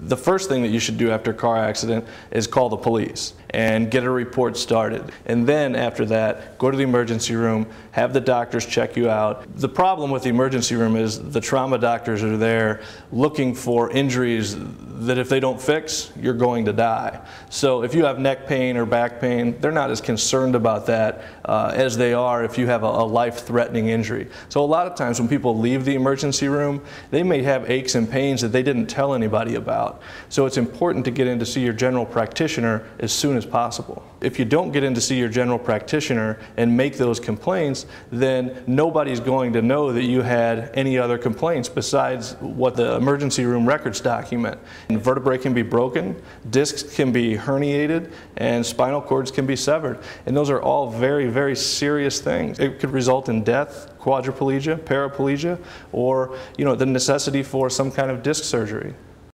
The first thing that you should do after a car accident is call the police and get a report started. And then after that, go to the emergency room, have the doctors check you out. The problem with the emergency room is the trauma doctors are there looking for injuries that if they don't fix, you're going to die. So if you have neck pain or back pain, they're not as concerned about that as they are if you have a life-threatening injury. So a lot of times when people leave the emergency room, they may have aches and pains that they didn't tell anybody about. So it's important to get in to see your general practitioner as soon as possible. If you don't get in to see your general practitioner and make those complaints, then nobody's going to know that you had any other complaints besides what the emergency room records document. And vertebrae can be broken, discs can be herniated, and spinal cords can be severed. And those are all very, very serious things. It could result in death, quadriplegia, paraplegia, or the necessity for some kind of disc surgery.